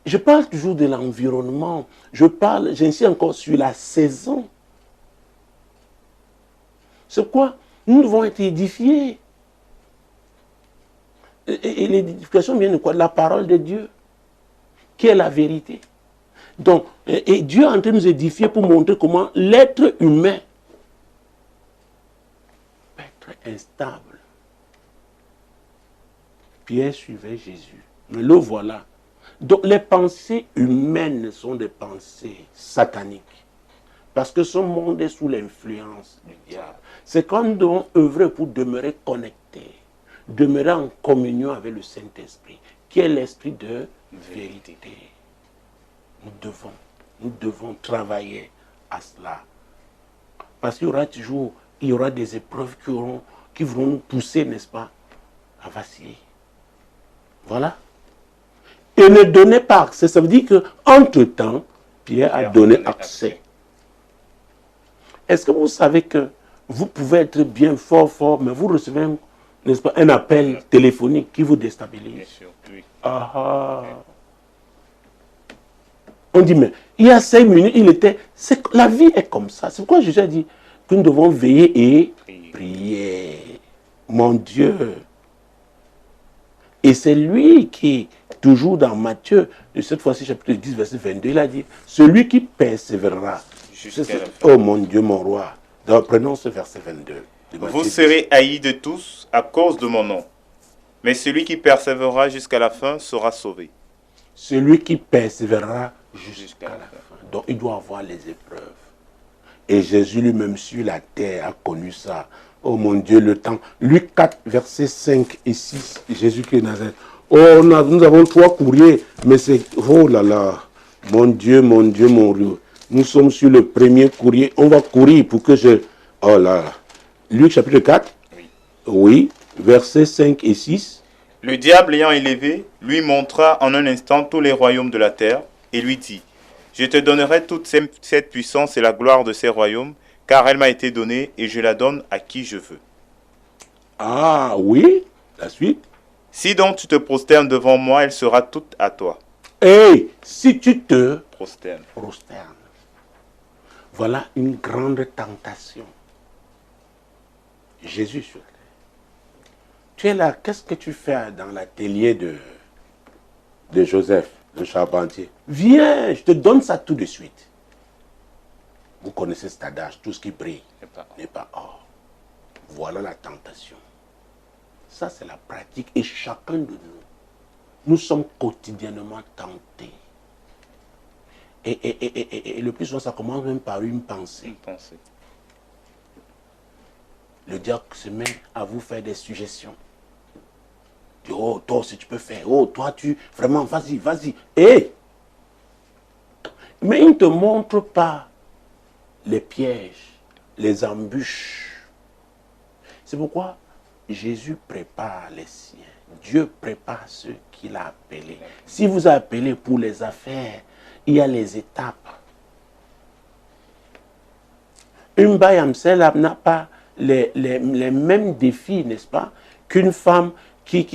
Je parle toujours de l'environnement. J'insiste encore sur la saison. C'est quoi? Nous devons être édifiés. Et l'édification vient de quoi? De la parole de Dieu, qui est la vérité. Donc, et Dieu est en train de nous édifier pour montrer comment l'être humain peut être instable. Pierre suivait Jésus. Mais le voilà. Donc les pensées humaines sont des pensées sataniques. Parce que ce monde est sous l'influence du diable. C'est quand nous devons œuvrer pour demeurer connectés, demeurer en communion avec le Saint-Esprit, qui est l'esprit de vérité. Nous devons travailler à cela. Parce qu'il y aura toujours, des épreuves qui vont nous pousser, n'est-ce pas, à vaciller. Voilà. Et ne donnez pas accès. Ça veut dire qu'entre-temps, Pierre a donné accès. Est-ce que vous savez que vous pouvez être bien fort, mais vous recevez, n'est-ce pas, un appel téléphonique qui vous déstabilise? Bien sûr, oui. On dit, mais il y a 5 minutes, la vie est comme ça. C'est pourquoi Jésus a dit que nous devons veiller et prier. Mon Dieu. Et c'est lui qui, toujours dans Matthieu, de cette fois-ci, chapitre 10, verset 22, il a dit, celui qui persévérera. Oh mon Dieu, mon roi. Donc, prenons ce verset 22. Vous serez haïs de tous à cause de mon nom. Mais celui qui persévérera jusqu'à la fin sera sauvé. Celui qui persévérera jusqu'à la fin. Donc, il doit avoir les épreuves. Et Jésus lui-même sur la terre a connu ça. Oh mon Dieu, le temps. Luc 4, versets 5 et 6, Jésus-Christ de Nazareth. Oh, nous avons 3 courriers, mais c'est... Oh là là. Mon Dieu, mon Dieu, mon Dieu. Nous sommes sur le premier courrier. On va courir pour que je... Oh là là. Luc chapitre 4. Oui. Versets 5 et 6. Le diable ayant élevé, lui montra en un instant tous les royaumes de la terre et lui dit, je te donnerai toute cette puissance et la gloire de ces royaumes, car elle m'a été donnée et je la donne à qui je veux. Ah oui, la suite. Si donc tu te prosternes devant moi, elle sera toute à toi. Et si tu te prosternes. Voilà une grande tentation. Jésus sur terre. Tu es là, qu'est-ce que tu fais dans l'atelier de Joseph, le charpentier? Viens, je te donne ça tout de suite. Vous connaissez cet adage, tout ce qui brille n'est pas or. Voilà la tentation. Ça, c'est la pratique. Et chacun de nous sommes quotidiennement tentés. Et le plus souvent, ça commence même par une pensée. Le diable se met à vous faire des suggestions. Il dit, oh, toi aussi tu peux faire. Oh, toi, vraiment, vas-y, vas-y. Mais il ne te montre pas les pièges, les embûches. C'est pourquoi Jésus prépare les siens. Dieu prépare ceux qu'il a appelés. Si vous avez appelé pour les affaires, il y a les étapes. Une bayamsel n'a pas les mêmes défis, n'est-ce pas, qu'une femme qui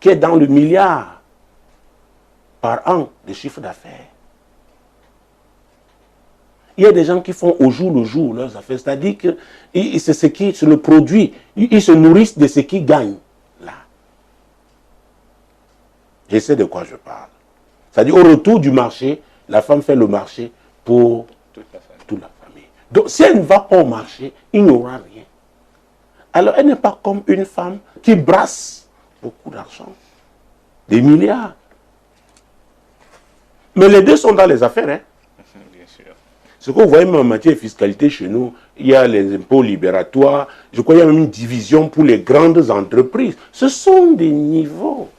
est dans le milliard par an de chiffre d'affaires. Il y a des gens qui font au jour le jour leurs affaires, c'est-à-dire que c'est le produit, ils se nourrissent de ce qu'ils gagnent là. Je sais de quoi je parle. C'est-à-dire au retour du marché, la femme fait le marché pour toute la famille. Donc si elle ne va pas au marché, il n'y aura rien. Alors elle n'est pas comme une femme qui brasse beaucoup d'argent, des milliards. Mais les deux sont dans les affaires, hein. Bien sûr. Ce que vous voyez même en matière de fiscalité chez nous, il y a les impôts libératoires, je crois qu'il y a même une division pour les grandes entreprises. Ce sont des niveaux.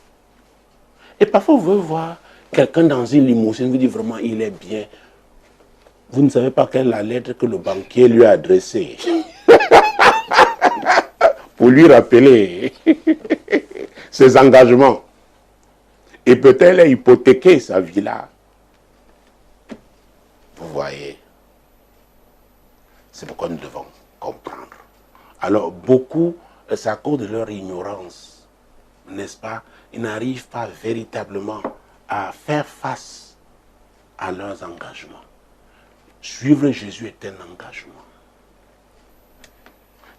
Et parfois vous voulez voir quelqu'un dans une limousine, vous dites vraiment il est bien. Vous ne savez pas quelle est la lettre que le banquier lui a adressée. Pour lui rappeler ses engagements. Et peut-être a hypothéqué sa vie-là. Vous voyez. C'est pourquoi nous devons comprendre. Alors beaucoup, c'est à cause de leur ignorance, n'est-ce pas? Ils n'arrivent pas véritablement à faire face à leurs engagements. Suivre Jésus est un engagement.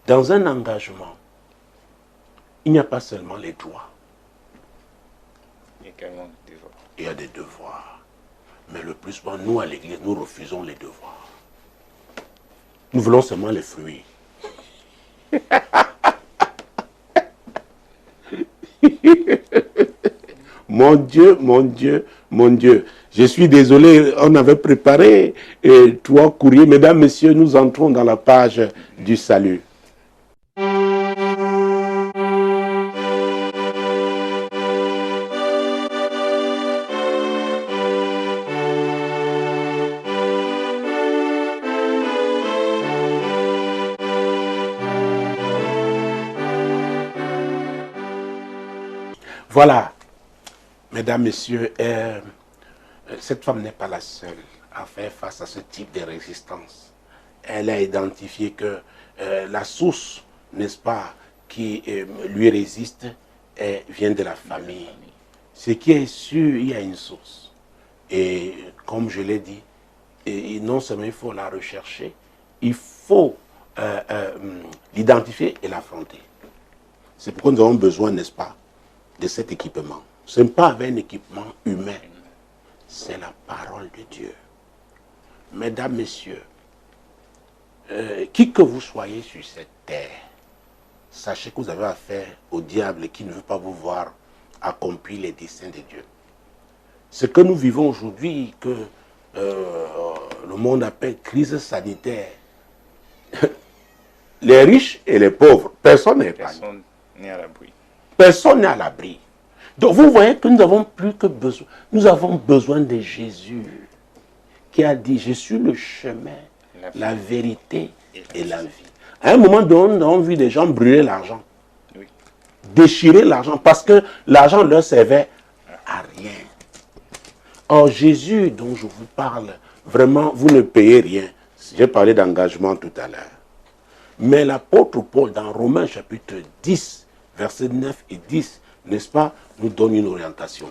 Dans un engagement, il n'y a pas seulement les droits. Il y a des devoirs. Mais le plus souvent, nous à l'église, nous refusons les devoirs. Nous voulons seulement les fruits. Mon Dieu, mon Dieu, mon Dieu. Je suis désolé, on avait préparé 3 courriers. Mesdames, Messieurs, nous entrons dans la page du salut. Voilà, mesdames, messieurs, cette femme n'est pas la seule à faire face à ce type de résistance. Elle a identifié que la source, n'est-ce pas, qui lui résiste, vient de la famille. Ce qui est sûr, il y a une source. Et comme je l'ai dit, non seulement il faut la rechercher, il faut l'identifier et l'affronter. C'est pourquoi nous avons besoin, n'est-ce pas, de cet équipement. Ce n'est pas avec un équipement humain, c'est la parole de Dieu. Mesdames, messieurs, qui que vous soyez sur cette terre, sachez que vous avez affaire au diable qui ne veut pas vous voir accomplir les desseins de Dieu. Ce que nous vivons aujourd'hui, que le monde appelle crise sanitaire, les riches et les pauvres, personne n'est épargné. À l'abri. Personne n'est à l'abri. Donc vous voyez que nous avons plus que besoin. Nous avons besoin de Jésus qui a dit, je suis le chemin, la vérité et la vie. À un moment donné, nous avons vu des gens brûler l'argent. Oui. Déchirer l'argent parce que l'argent leur servait à rien. Or Jésus dont je vous parle, vraiment, vous ne payez rien. J'ai parlé d'engagement tout à l'heure. Mais l'apôtre Paul, dans Romains chapitre 10, versets 9 et 10, n'est-ce pas, nous donne une orientation.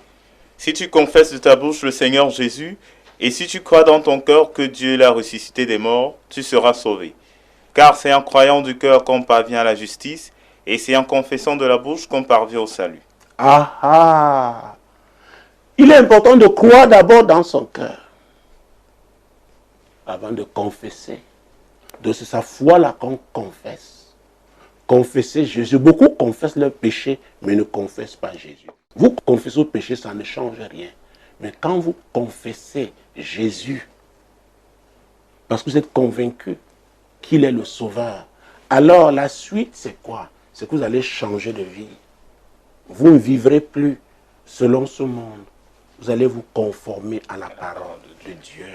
Si tu confesses de ta bouche le Seigneur Jésus, et si tu crois dans ton cœur que Dieu l'a ressuscité des morts, tu seras sauvé. Car c'est en croyant du cœur qu'on parvient à la justice, et c'est en confessant de la bouche qu'on parvient au salut. Ah ah! Il est important de croire d'abord dans son cœur, avant de confesser. Donc c'est sa foi là qu'on confesse. Confesser Jésus. Beaucoup confessent leur péché, mais ne confessent pas Jésus. Vous confessez au péché, ça ne change rien. Mais quand vous confessez Jésus, parce que vous êtes convaincu qu'il est le Sauveur, alors la suite, c'est quoi? C'est que vous allez changer de vie. Vous ne vivrez plus selon ce monde. Vous allez vous conformer à la parole de Dieu.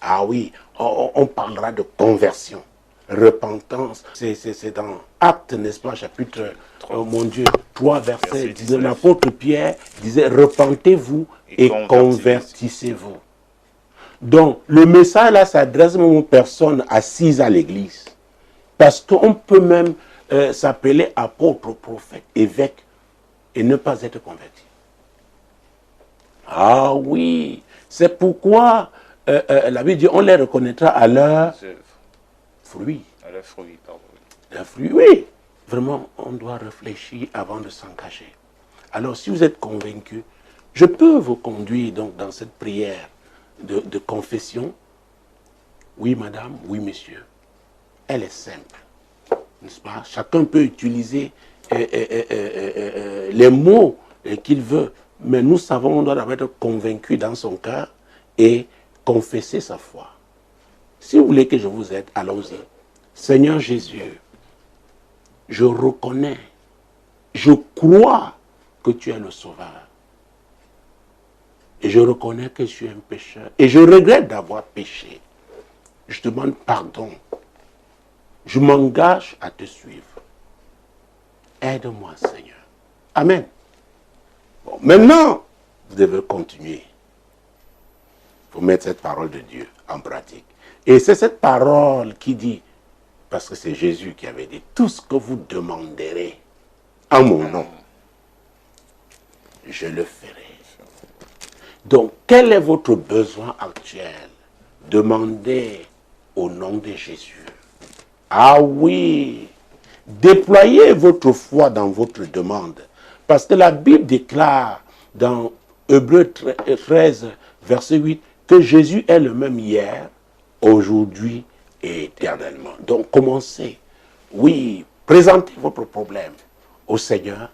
Ah oui, on parlera de conversion. Repentance, c'est dans Actes, n'est-ce pas, chapitre, mon Dieu, 3 versets, l'apôtre Pierre disait, repentez-vous et convertissez-vous. Donc, le message là s'adresse même aux personnes assises à l'église. Parce qu'on peut même s'appeler apôtre, prophète, évêque et ne pas être converti. Ah oui, c'est pourquoi la Bible dit, on les reconnaîtra à leur fruits. À leurs fruits, pardon. Les fruits, oui. Vraiment, on doit réfléchir avant de s'engager. Alors, si vous êtes convaincu, je peux vous conduire donc dans cette prière de confession. Oui, madame, oui, monsieur. Elle est simple, n'est-ce pas? Chacun peut utiliser les mots qu'il veut, mais nous savons qu'on doit être convaincu dans son cœur et confesser sa foi. Si vous voulez que je vous aide, allons-y. Seigneur Jésus, je reconnais, je crois que tu es le Sauveur. Et je reconnais que je suis un pécheur. Et je regrette d'avoir péché. Je te demande pardon. Je m'engage à te suivre. Aide-moi, Seigneur. Amen. Bon, maintenant, vous devez continuer. Il faut mettre cette parole de Dieu en pratique. Et c'est cette parole qui dit, parce que c'est Jésus qui avait dit, tout ce que vous demanderez en mon nom, je le ferai. Donc, quel est votre besoin actuel? Demandez au nom de Jésus. Ah oui, déployez votre foi dans votre demande. Parce que la Bible déclare dans Hébreux 13, verset 8, que Jésus est le même hier, aujourd'hui et éternellement. Donc, commencez. Oui, présentez votre problème au Seigneur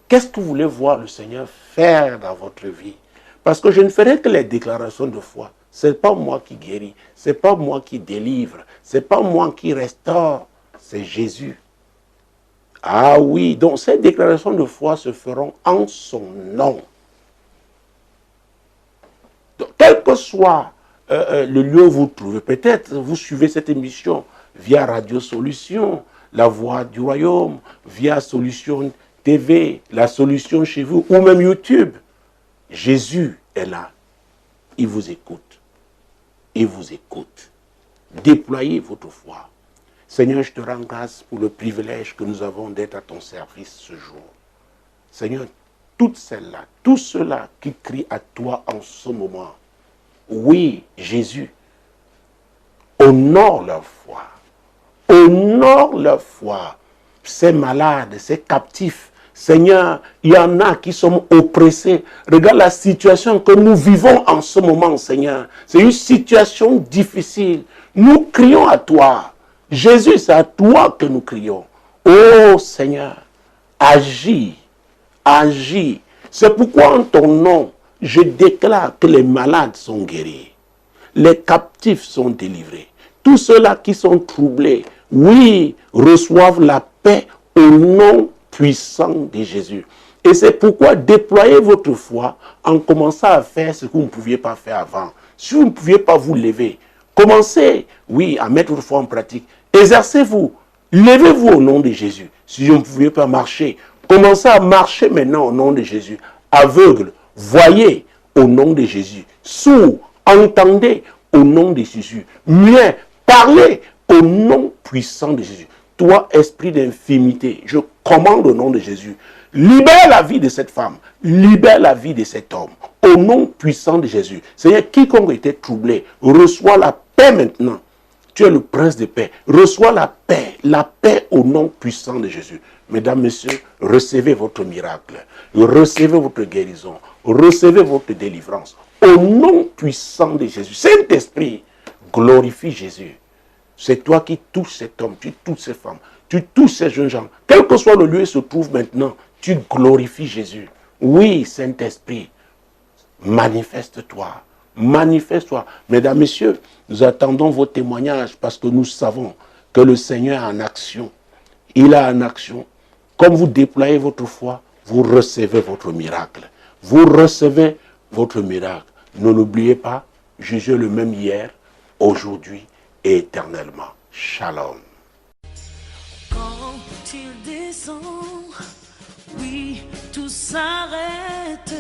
Qu'est-ce que vous voulez voir le Seigneur faire dans votre vie? Parce que je ne ferai que les déclarations de foi. Ce n'est pas moi qui guéris, ce n'est pas moi qui délivre, ce n'est pas moi qui restaure, c'est Jésus. Ah oui, donc ces déclarations de foi se feront en son nom. Donc, quel que soit le lieu où vous trouvez, peut-être vous suivez cette émission via Radio Solution, La Voix du Royaume, via Solution TV, La Solution chez vous, ou même YouTube. Jésus est là. Il vous écoute. Il vous écoute. Déployez votre foi. Seigneur, je te rends grâce pour le privilège que nous avons d'être à ton service ce jour. Seigneur, toutes celles-là, tous ceux-là qui crient à toi en ce moment, oui, Jésus, honore leur foi. Honore leur foi. Ces malades, ces captifs, Seigneur, il y en a qui sont oppressés. Regarde la situation que nous vivons en ce moment, Seigneur. C'est une situation difficile. Nous crions à toi. Jésus, c'est à toi que nous crions. Oh Seigneur, agis, agis. C'est pourquoi en ton nom, je déclare que les malades sont guéris. Les captifs sont délivrés. Tous ceux-là qui sont troublés, oui, reçoivent la paix au nom puissant de Jésus. Et c'est pourquoi déployez votre foi en commençant à faire ce que vous ne pouviez pas faire avant. Si vous ne pouviez pas vous lever, commencez, oui, à mettre votre foi en pratique. Exercez-vous. Levez-vous au nom de Jésus. Si vous ne pouviez pas marcher, commencez à marcher maintenant au nom de Jésus. Aveugle, voyez au nom de Jésus. Sourd, entendez au nom de Jésus. Muet, parlez au nom puissant de Jésus. Toi, esprit d'infimité, je commande au nom de Jésus. Libère la vie de cette femme. Libère la vie de cet homme. Au nom puissant de Jésus. Seigneur, quiconque était troublé, reçoit la paix maintenant. Tu es le prince de paix. Reçois la paix au nom puissant de Jésus. Mesdames, messieurs, recevez votre miracle. Recevez votre guérison. Recevez votre délivrance. Au nom puissant de Jésus. Saint-Esprit, glorifie Jésus. C'est toi qui touches cet homme, tu touches ces femmes, tu touches ces jeunes gens. Quel que soit le lieu où ils se trouvent maintenant, tu glorifies Jésus. Oui, Saint-Esprit, manifeste-toi. Manifeste-toi. Mesdames, messieurs, nous attendons vos témoignages parce que nous savons que le Seigneur est en action. Il est en action. Comme vous déployez votre foi, vous recevez votre miracle. Vous recevez votre miracle. Ne l'oubliez pas, Jésus est le même hier, aujourd'hui et éternellement. Shalom. Quand il descend, oui, tout s'arrête.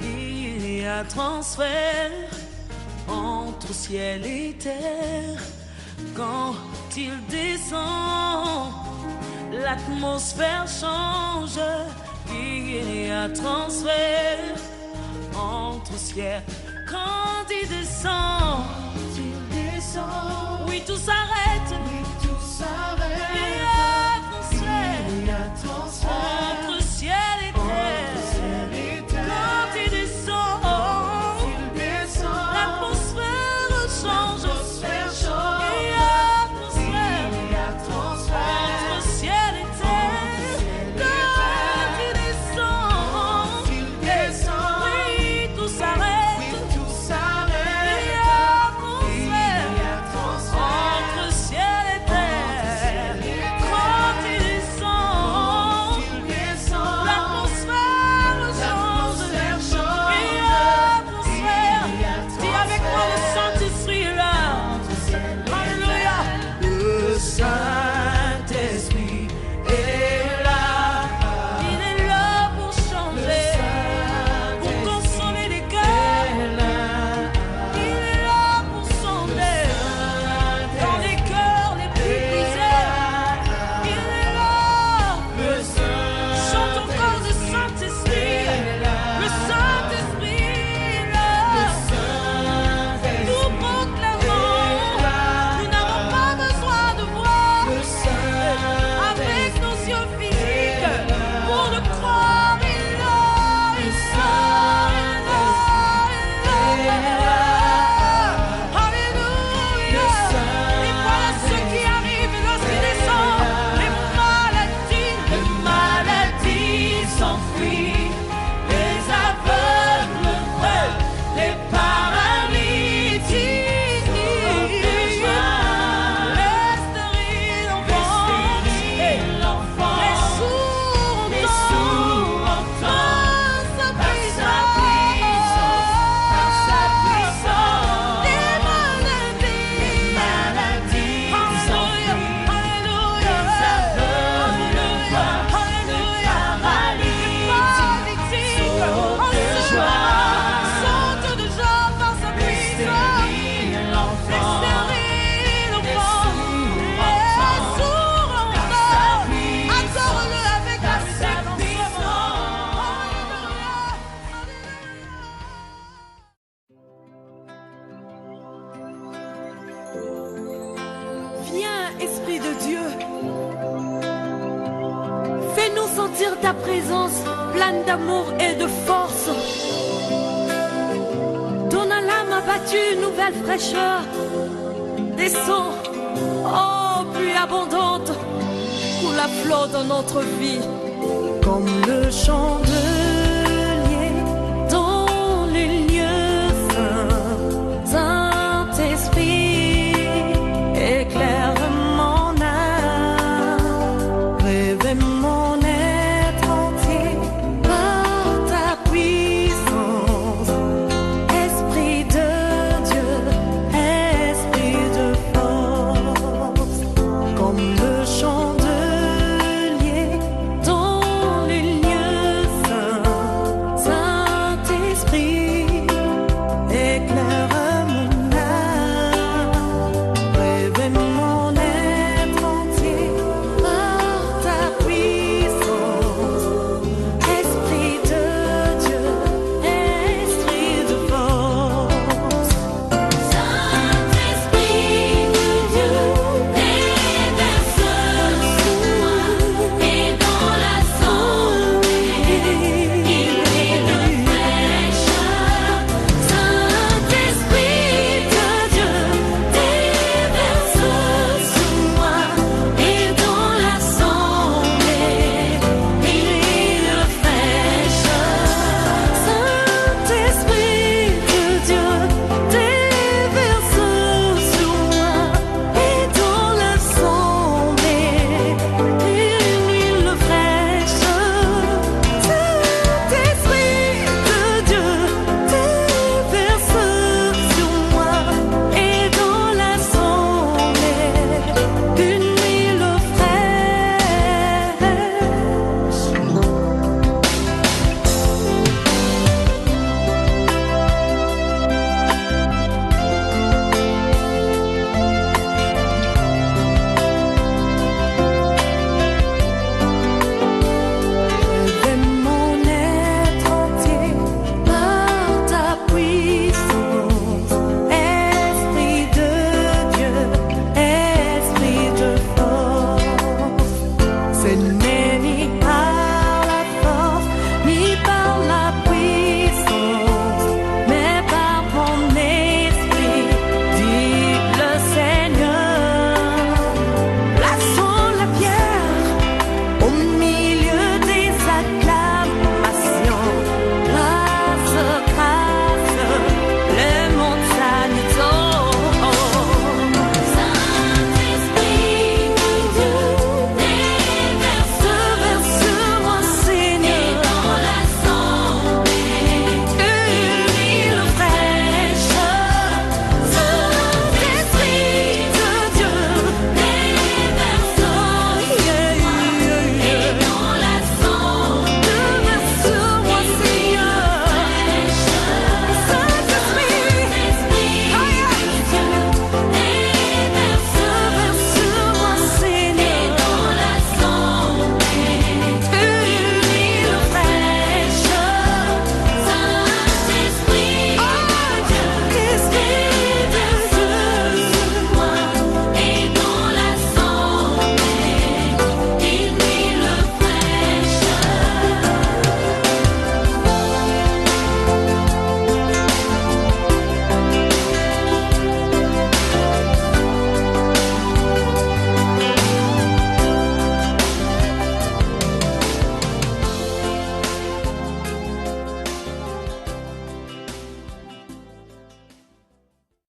Il y a transfert entre ciel et terre. Quand il descend, l'atmosphère change. Il y a transfert entre ciel. Quand il descend, oui, tout s'arrête. Oui, tout s'arrête. Il y a transfert entre ciel et terre. Quand il descend, l'atmosphère change. Il y a transfert entre ciel et terre. Quand il descend, oui, tout s'arrête. Entre ciel et terre. Esprit de Dieu, fais-nous sentir ta présence pleine d'amour et de force. Donne à l'âme abattue une nouvelle fraîcheur. Descends, oh pluie abondante, coule à flot dans notre vie. Comme le chant de